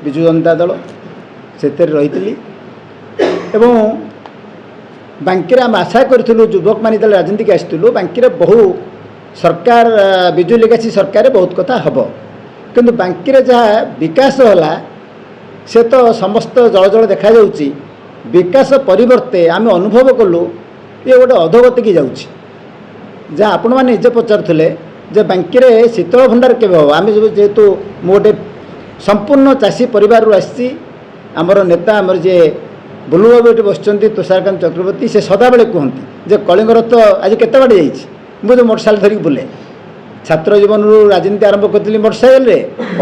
विजु जनता दल से रही एवं बांकी आम आशा करूँ युवक मान राजनीति की आसलु बांकी बहु सरकार विजु लेगासी सरकार बहुत कथा हम किंतु बांकी जहाँ विकास होला से तो समस्त जल जल देखा जाउची विकास परिवर्ते आम अनुभव कलु ये गोटे अधोगति की जाउची जहाँ आपण मैंने निजे पचारुले जे बांकी शीतल भंडार के आम जेहेतु मोटे संपूर्ण चाषी परिवार आसी आमर नेता आमर जे बुलू बाबू ये बस तुषारकांत चक्रवर्ती से सदाबले कहती जे कलिंग रथ आज केते बाटे जाइए मुझे मोटरसाइकेल धरिक बुले छात्र जीवन राजनीति आरंभ करी मोटरसाइकेल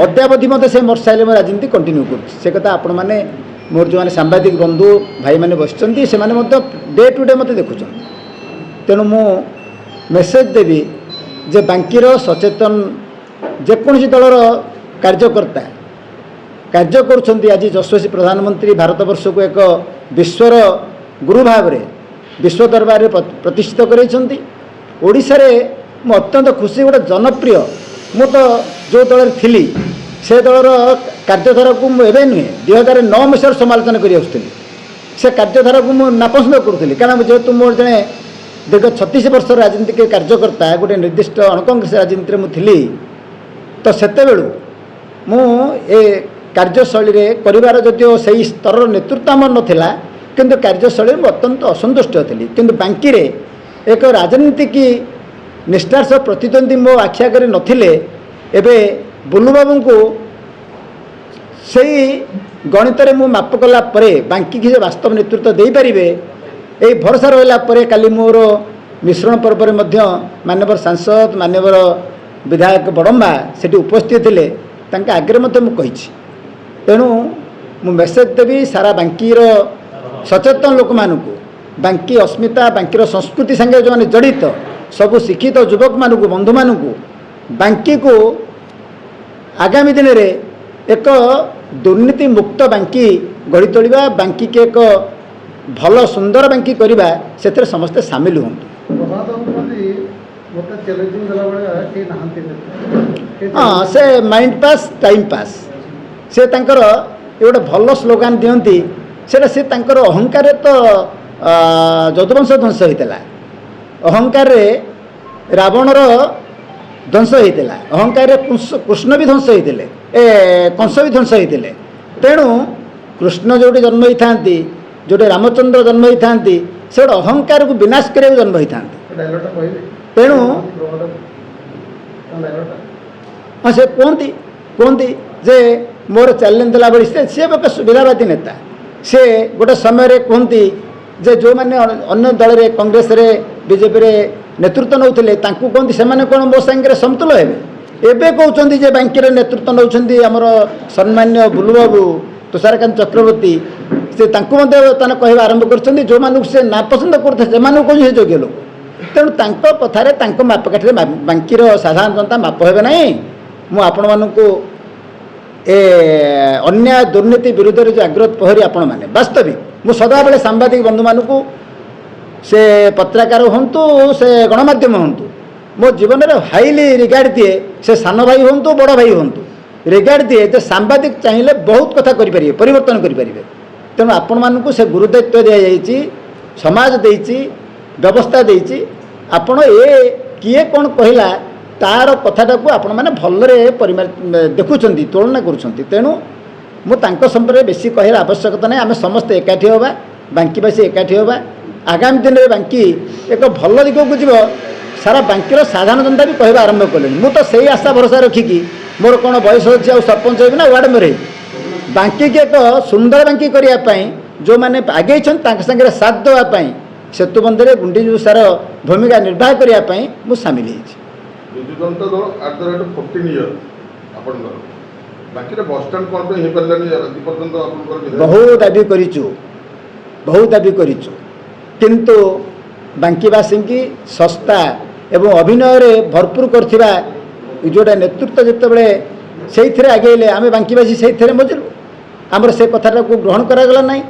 अद्यावधि मत से मोटरसाइकेल में राजनीति कंटिन्यू कर कथा आपण मैंने मोर जो सांबादिक बंधु भाई मैंने बस डे टू डे मत देखुं तेणु मु मेसेज देवी जे बांकीर सचेतन जेकोसी दलर कार्यकर्ता कार्य करुँच आज यशस्वी प्रधानमंत्री भारत वर्ष को एक विश्वर गुरु भाव में विश्व दरबार में प्रतिष्ठित कर अत्यंत खुशी गोटे जनप्रिय मु तो जो दल थी से दलर कार्यधारा को मुझे नुहे 2009 मसीह समालोचना कर से कार्यधारा को मुझे नापसंद करूँ कारण जेहेतु मोर जड़े दीर्घ 36 वर्ष राजनीतिक कार्यकर्ता गोटे निर्दिष्ट अणकांग्रेस राजनीति में थी तो सेतेबेलू मु ए कार्यशैली कर जदिव से स्तर नेतृत्व आम नाला किंतु कार्यशैली में अत्यंत असंतुष्ट थी किंतु बांकी एक राजनीतिक निष्ठार सह प्रतिद्वंदी मो आखि आगे नथिले एबे बुलू बाबू को सही गणित में माप कला बांकी की वास्तव नेतृत्व दे पारे यही भरोसा रहा काली मोर मिश्रण पर्व में मानवर सांसद मानवर विधायक बड़म्बा से उपस्थित थे आगे मुझे तेणु मु मेसेज देवी सारा बांकीर सचेतन लोक मानू बांकी अस्मिता बांकीर संस्कृति संगे जो मैंने जड़ित सबु शिक्षित युवक मानू बंधु मानू बांकी को आगामी दिन में एक दुर्नीति मुक्त बांकी गढ़ी तोड़ा बांकी के एक भल सुंदर बांकी करवा से समस्ते सामिल हूँ। हाँ से माइंड पास टाइम पास से तांकर गोटे भल स्लोगान दिखती से तांकर अहंकार तो जदुवंश ध्वंस होता अहंकार रावणर ध्वंस होता अहंकार कृष्ण भी ध्वंस होते कंस भी ध्वंस होते तेणु कृष्ण जोटी जन्म होता जोटे रामचंद्र जन्म होता से गोटे अहंकार को विनाश करने जन्म होता तेणु हाँ से कहती जे मोर चैलेंज देला बड़ी सी एक सुविधावादी नेता से गोटे समय कहती जे जो मैंने अन्य दल रे कांग्रेस रे बीजेपी रे नेतृत्व नौले कहती से कौन मो सांगे समतुल एवं कहते जे बांकी नेतृत्व नौकरी आमर सम्मान्य बुलू बाबू तुषारकांत चक्रवर्ती से कहवा आरंभ कर जो मानू से नापसंद करते से योग्य लोक तेणु कथार मापकाठी बांकीर साधारण जनता माप हे ना मुझे अन्याय दुर्नीति विरुद्ध जो आग्रह पहरी आपण मैंने वास्तविक मु सदाबले सांबादिक बंधु मानू से पत्रकार हूँ से गणमाध्यम हूँ मो जीवन में हाईली रिगार्ड दिए से सान भाई हूँ बड़ भाई हूँ रिगार्ड दिए जो सांबादिक चाहिए बहुत कथा करें परिवर्तन करें तेणु आपण मानू से गुरुदायित्व दि जाइए समाज देती व्यवस्था देती आपण ए किए कौन कहला तार कथाटा को आपण मैंने भलरे देखुं तुलना करुँच तेणु मुझे संपर्क बेसी कहर आवश्यकता नहीं आम समस्ते एकाठी होगा बांकीवासी एकाठी होगा आगामी दिन में बांकी एक भल दिग को जीव सारा बांकीर साधारण जनता भी कहवा आरंभ कले मुझे से आशा भरोसा रखिकी मोर कौन बयस अच्छी आ सरपंच होगी ना वार्ड मेरे बांकी के एक सुंदर बांकी करने जो मैंने आगे सागे साथ देवाई सेतुबंधे गुंडीजुसार भूमिका निर्वाह करने मुझे सामिल बहु दाबी करूँ किंतु बांकीवासी की सस्ता एवं अभिनय भरपूर करथिबा जोटा नेतृत्व जितेबले से आगे आम बांकीवासी से मजिलु आमर से कथाटा को ग्रहण करागला नहीं